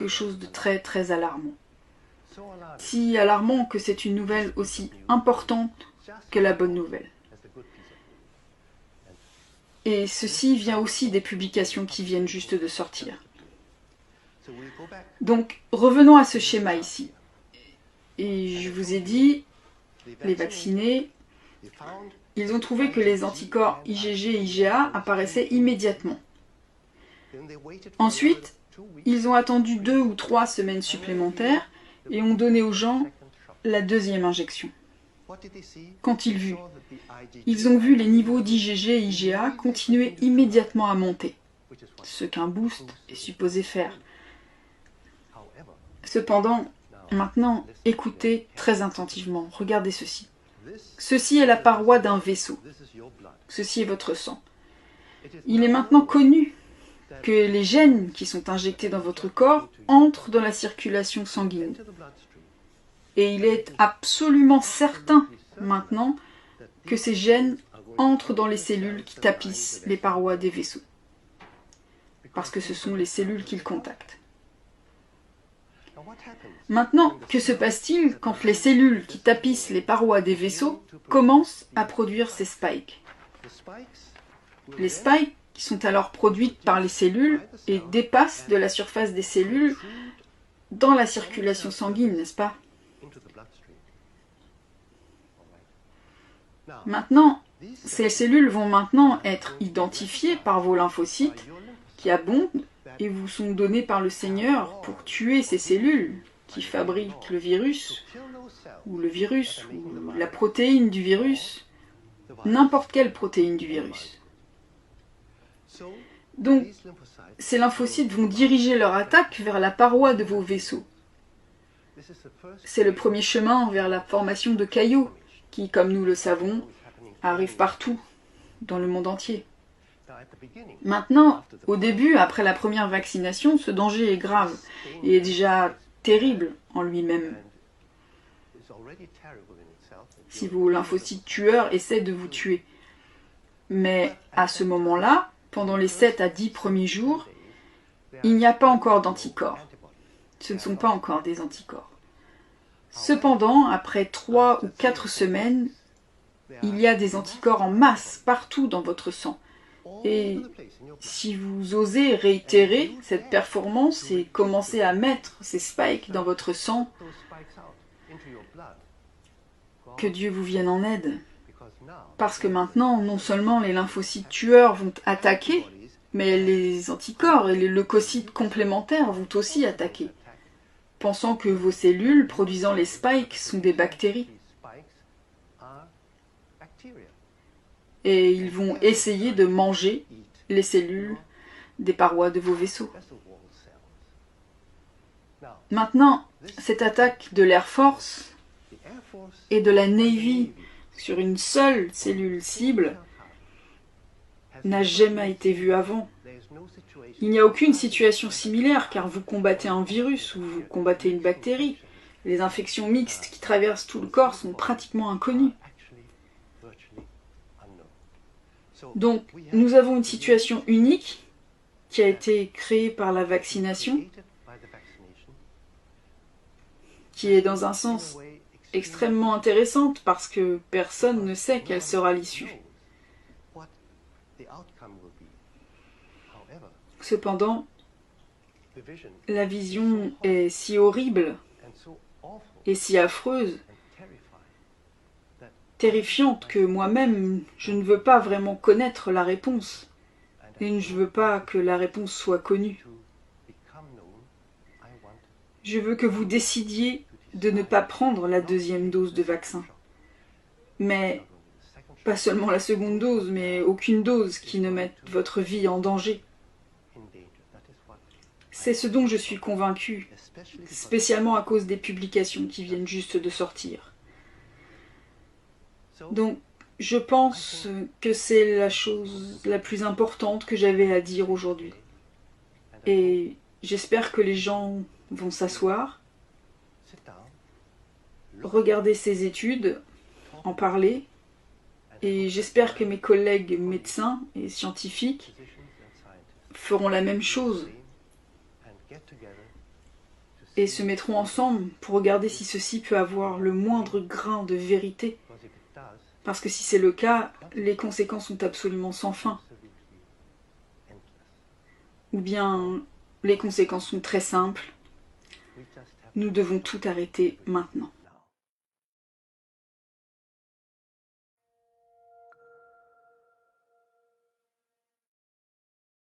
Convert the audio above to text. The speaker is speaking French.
quelque chose de très très alarmant. Si alarmant que c'est une nouvelle aussi importante que la bonne nouvelle. Et ceci vient aussi des publications qui viennent juste de sortir. Donc, revenons à ce schéma ici. Et je vous ai dit, les vaccinés, ils ont trouvé que les anticorps IgG et IgA apparaissaient immédiatement. Ensuite, ils ont attendu 2 ou 3 semaines supplémentaires et ont donné aux gens la deuxième injection. Qu'ont-ils vu? Ils ont vu les niveaux d'IgG et IgA continuer immédiatement à monter, ce qu'un boost est supposé faire. Cependant, maintenant, écoutez très attentivement, regardez ceci. Ceci est la paroi d'un vaisseau. Ceci est votre sang. Il est maintenant connu que les gènes qui sont injectés dans votre corps entrent dans la circulation sanguine. Et il est absolument certain maintenant que ces gènes entrent dans les cellules qui tapissent les parois des vaisseaux. Parce que ce sont les cellules qu'ils contactent. Maintenant, que se passe-t-il quand les cellules qui tapissent les parois des vaisseaux commencent à produire ces spikes? Les spikes sont alors produites par les cellules et dépassent de la surface des cellules dans la circulation sanguine, n'est-ce pas? Maintenant, ces cellules vont maintenant être identifiées par vos lymphocytes qui abondent et vous sont donnés par le Seigneur pour tuer ces cellules qui fabriquent le virus, ou la protéine du virus, n'importe quelle protéine du virus. Donc, ces lymphocytes vont diriger leur attaque vers la paroi de vos vaisseaux. C'est le premier chemin vers la formation de caillots, qui, comme nous le savons, arrivent partout, dans le monde entier. Maintenant, au début, après la première vaccination, ce danger est grave et est déjà terrible en lui-même. Si vos lymphocytes tueurs essaient de vous tuer. Mais à ce moment-là, pendant les 7 à 10 premiers jours, il n'y a pas encore d'anticorps. Ce ne sont pas encore des anticorps. Cependant, après 3 ou 4 semaines, il y a des anticorps en masse partout dans votre sang. Et si vous osez réitérer cette performance et commencer à mettre ces spikes dans votre sang, que Dieu vous vienne en aide. Parce que maintenant, non seulement les lymphocytes tueurs vont attaquer, mais les anticorps et les leucocytes complémentaires vont aussi attaquer, pensant que vos cellules produisant les spikes sont des bactéries. Et ils vont essayer de manger les cellules des parois de vos vaisseaux. Maintenant, cette attaque de l'Air Force et de la Navy sur une seule cellule cible n'a jamais été vue avant. Il n'y a aucune situation similaire car vous combattez un virus ou vous combattez une bactérie. Les infections mixtes qui traversent tout le corps sont pratiquement inconnues. Donc, nous avons une situation unique qui a été créée par la vaccination, qui est dans un sens extrêmement intéressante parce que personne ne sait quelle sera l'issue. Cependant, la vision est si horrible et si affreuse, terrifiante que moi-même, je ne veux pas vraiment connaître la réponse et je ne veux pas que la réponse soit connue. Je veux que vous décidiez de ne pas prendre la deuxième dose de vaccin. Mais pas seulement la seconde dose, mais aucune dose qui ne mette votre vie en danger. C'est ce dont je suis convaincue, spécialement à cause des publications qui viennent juste de sortir. Donc, je pense que c'est la chose la plus importante que j'avais à dire aujourd'hui. Et j'espère que les gens vont s'asseoir, regarder ces études, en parler, et j'espère que mes collègues médecins et scientifiques feront la même chose et se mettront ensemble pour regarder si ceci peut avoir le moindre grain de vérité. Parce que si c'est le cas, les conséquences sont absolument sans fin. Ou bien, les conséquences sont très simples. Nous devons tout arrêter maintenant.